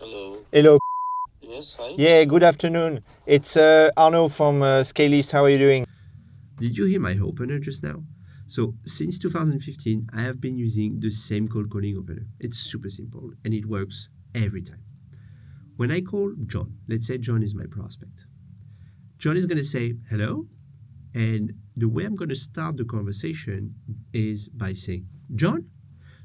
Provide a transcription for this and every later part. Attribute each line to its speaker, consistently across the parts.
Speaker 1: Hello.
Speaker 2: Hello.
Speaker 1: Yes, hi.
Speaker 2: Yeah, good afternoon. It's Arno from Scalelist. How are you doing?
Speaker 3: Did you hear my opener just now? So since 2015, I have been using the same cold calling opener. It's super simple and it works every time. When I call John, let's say John is my prospect. John is going to say hello, and the way I'm going to start the conversation is by saying, John?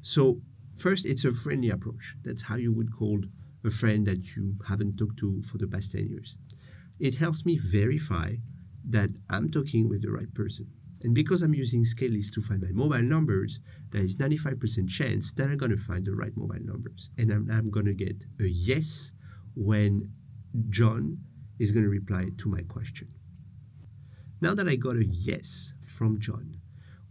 Speaker 3: So first, it's a friendly approach. That's how you would call a friend that you haven't talked to for the past 10 years. It helps me verify that I'm talking with the right person. And because I'm using Scalelist to find my mobile numbers, there is 95% chance that I'm going to find the right mobile numbers. And I'm going to get a yes when John is going to reply to my question. Now that I got a yes from John,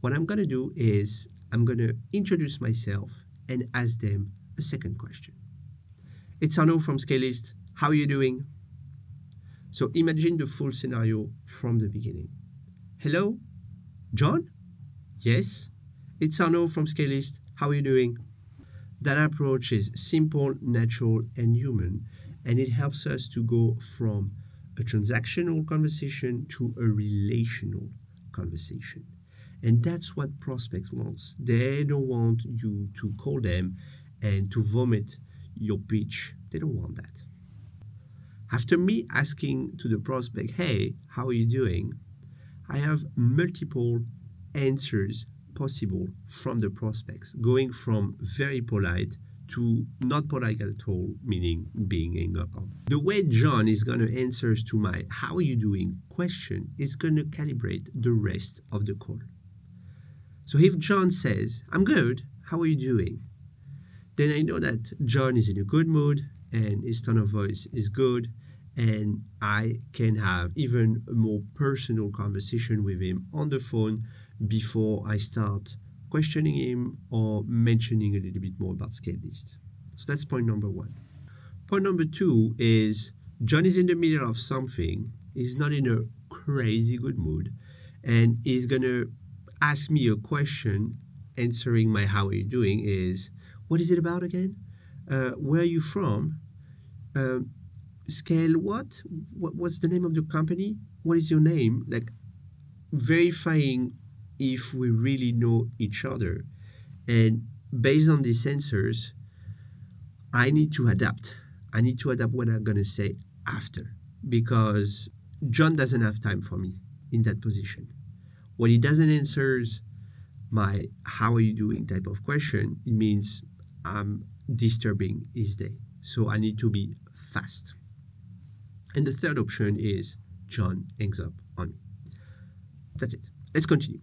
Speaker 3: what I'm going to do is I'm going to introduce myself and ask them a second question. It's Arno from Scalelist. How are you doing? So imagine the full scenario from the beginning. Hello, John? Yes, it's Arno from Scalelist. How are you doing? That approach is simple, natural, and human, and it helps us to go from a transactional conversation to a relational conversation. And that's what prospects want. They don't want you to call them and to vomit your pitch. They don't want that. After me asking to the prospect, hey, how are you doing? I have multiple answers possible from the prospects, going from very polite to not polite at all, meaning being hung up on. The way John is going to answer to my how are you doing question is going to calibrate the rest of the call. So if John says, I'm good, how are you doing? Then I know that John is in a good mood and his tone of voice is good, and I can have even a more personal conversation with him on the phone before I start questioning him or mentioning a little bit more about Scalelist. So that's point number one. Point number two is John is in the middle of something, he's not in a crazy good mood, and he's going to ask me a question. Answering my how are you doing is, what is it about again? Where are you from? Scale what? What's the name of the company? What is your name? Like verifying if we really know each other. And based on these answers, I need to adapt. I need to adapt what I'm going to say after, because John doesn't have time for me in that position. When he doesn't answer my how are you doing type of question, it means I'm disturbing his day. So I need to be fast. And the third option is John hangs up on me. That's it. Let's continue.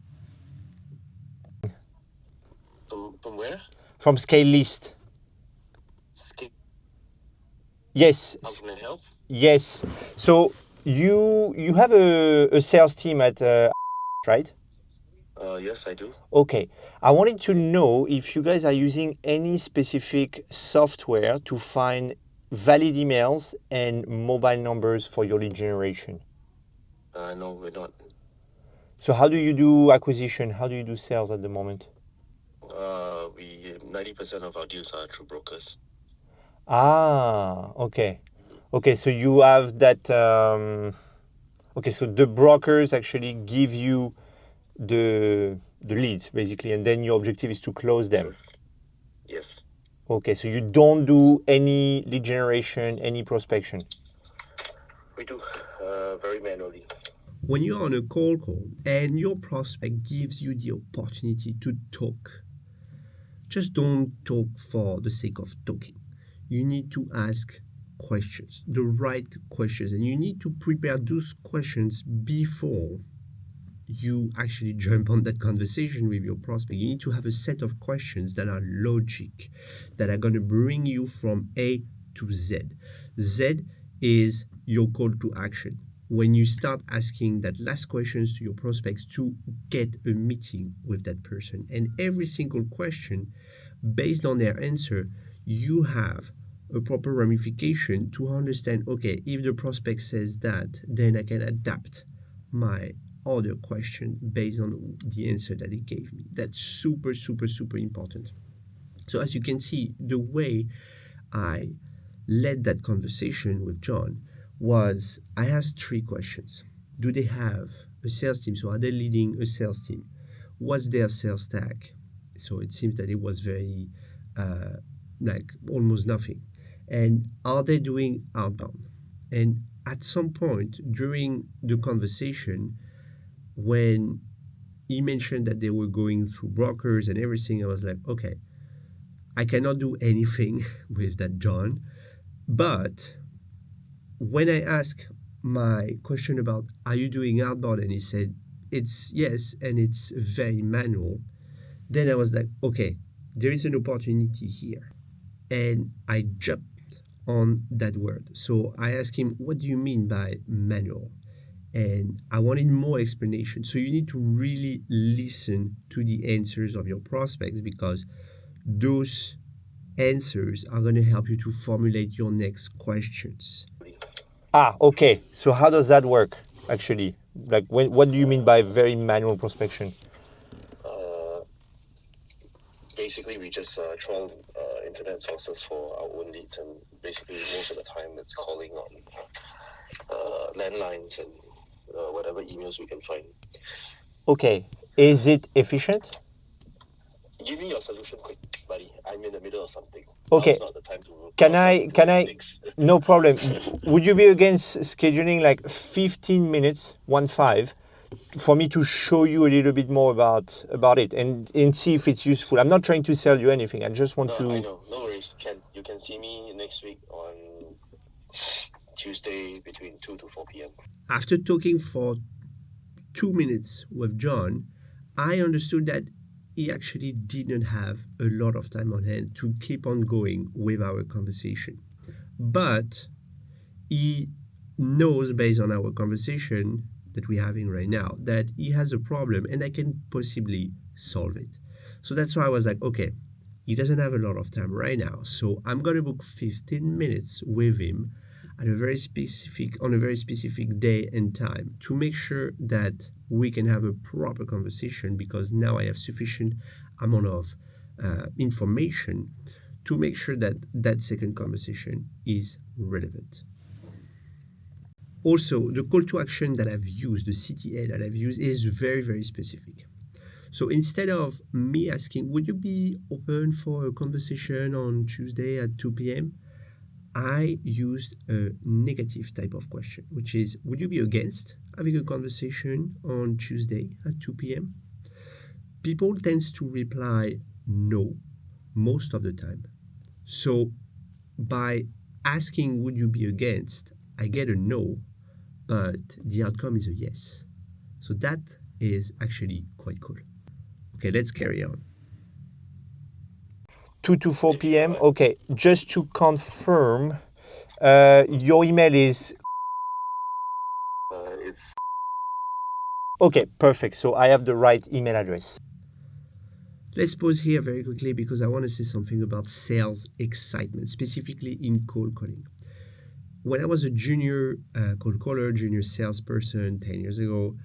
Speaker 1: From where?
Speaker 2: From Scalelist. Yes.
Speaker 1: How can I help?
Speaker 2: Yes. So you have a sales team at right?
Speaker 1: Yes, I do.
Speaker 2: Okay. I wanted to know if you guys are using any specific software to find valid emails and mobile numbers for your lead generation.
Speaker 1: No, we're not.
Speaker 2: So how do you do acquisition? How do you do sales at the moment?
Speaker 1: We 90% of our deals are through brokers.
Speaker 2: Okay. Okay, so you have that. Okay, so the brokers actually give you the leads basically, and then your objective is to close them.
Speaker 1: Yes.
Speaker 2: Okay, so you don't do any lead generation, any prospection.
Speaker 1: We do very manually.
Speaker 3: When you're on a cold call and your prospect gives you the opportunity to talk, just don't talk for the sake of talking. You need to ask questions, the right questions, and you need to prepare those questions before you actually jump on that conversation with your prospect. You need to have a set of questions that are logic, that are going to bring you from A to Z. Z is your call to action. When you start asking that last questions to your prospects to get a meeting with that person, and every single question, based on their answer, you have a proper ramification to understand, okay, if the prospect says that, then I can adapt my other question based on the answer that he gave me. That's super, super, super important. So as you can see, the way I led that conversation with John was I asked 3 questions. Do they have a sales team? So are they leading a sales team? What's their sales tag? So it seems that it was very like almost nothing. And are they doing outbound? And at some point during the conversation, when he mentioned that they were going through brokers and everything, I was like, okay, I cannot do anything with that, John. But when I asked my question about are you doing outbound, and he said it's yes, and it's very manual, then I was like, okay, there is an opportunity here. And I jumped on that word. So I asked him, what do you mean by manual? And I wanted more explanation. So you need to really listen to the answers of your prospects, because those answers are going to help you to formulate your next questions.
Speaker 2: Okay. So how does that work actually? Like, what do you mean by very manual prospection?
Speaker 1: Basically, we just trawl internet sources for our own leads, and basically most of the time it's calling on landlines and whatever emails we can find.
Speaker 2: Okay. Is it efficient?
Speaker 1: Give me your solution quick, buddy. I'm in the middle of something.
Speaker 2: Okay.
Speaker 1: Now's not the time to.
Speaker 2: Can I? No problem. Would you be against scheduling like 15 minutes, 1-5, for me to show you a little bit more about it and see if it's useful? I'm not trying to sell you anything. I just want to.
Speaker 1: I know. No worries. You can see me next week on Tuesday between 2 to 4 p.m.
Speaker 3: After talking for 2 minutes with John, I understood that he actually didn't have a lot of time on hand to keep on going with our conversation. But he knows, based on our conversation that we're having right now, that he has a problem and I can possibly solve it. So that's why I was like, okay, he doesn't have a lot of time right now, so I'm going to book 15 minutes with him on a very specific day and time to make sure that we can have a proper conversation, because now I have sufficient amount of information to make sure that that second conversation is relevant. Also, the call to action that I've used, the CTA that I've used, is very, very specific. So instead of me asking, would you be open for a conversation on Tuesday at 2 p.m., I used a negative type of question, which is, would you be against having a conversation on Tuesday at 2 p.m.? People tend to reply no most of the time. So by asking, would you be against, I get a no, but the outcome is a yes. So that is actually quite cool. Okay, let's carry on.
Speaker 2: 2 to 4 p.m. Okay, just to confirm, your email is.
Speaker 1: It's
Speaker 2: Okay, perfect. So I have the right email address.
Speaker 3: Let's pause here very quickly, because I want to say something about sales excitement, specifically in cold calling. When I was a junior cold caller, junior salesperson 10 years ago,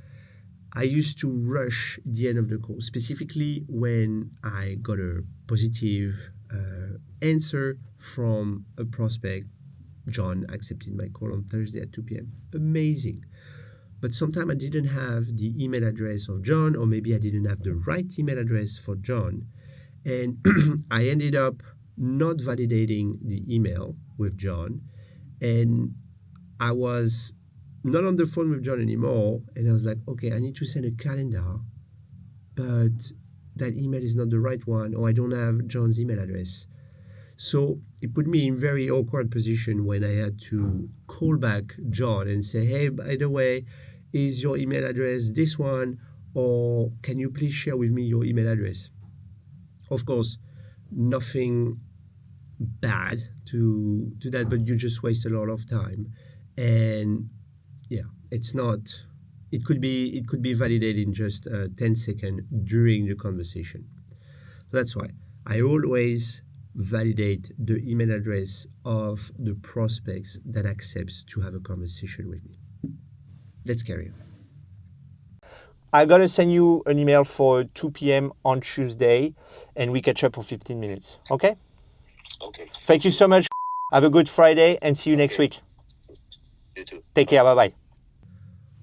Speaker 3: I used to rush the end of the call, specifically when I got a positive answer from a prospect. John accepted my call on Thursday at 2 p.m. Amazing. But sometimes I didn't have the email address of John, or maybe I didn't have the right email address for John. And I ended up not validating the email with John. And I was not on the phone with John anymore. And I was like, okay, I need to send a calendar, but that email is not the right one, or I don't have John's email address. So it put me in very awkward position when I had to call back John and say, hey, by the way, is your email address this one, or can you please share with me your email address? Of course, nothing bad to that, but you just waste a lot of time. And yeah, it's not, it could be validated in just 10 seconds during the conversation. That's why I always validate the email address of the prospects that accepts to have a conversation with me. Let's carry on.
Speaker 2: I gotta send you an email for 2 p.m. on Tuesday, and we catch up for 15 minutes. Okay?
Speaker 1: okay.
Speaker 2: Thank you so much. Have a good Friday and see you next week.
Speaker 1: You too.
Speaker 2: Take care. Bye-bye.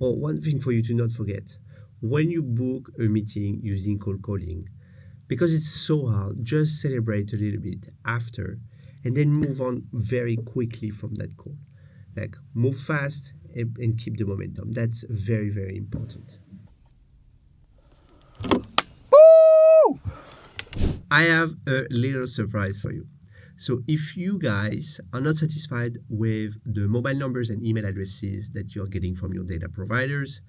Speaker 3: Oh, one thing for you to not forget. When you book a meeting using cold calling, because it's so hard, just celebrate a little bit after and then move on very quickly from that call. Like move fast and keep the momentum. That's very, very important.
Speaker 2: Woo!
Speaker 3: I have a little surprise for you. So if you guys are not satisfied with the mobile numbers and email addresses that you're getting from your data providers,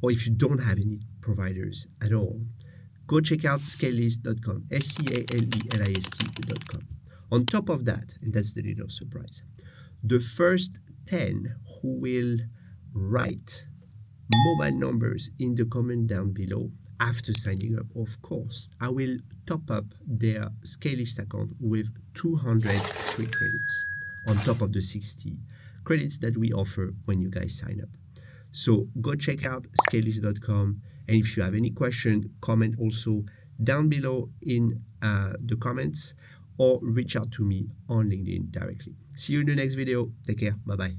Speaker 3: or if you don't have any providers at all, go check out scalelist.com, scalelist.com. On top of that, and that's the little surprise, the first 10 who will write mobile numbers in the comment down below after signing up, of course, I will top up their Scalelist account with 200 free credits on top of the 60 credits that we offer when you guys sign up. So go check out scalelist.com, and if you have any question, comment also down below in the comments or reach out to me on LinkedIn directly. See you in the next video. Take care. Bye-bye.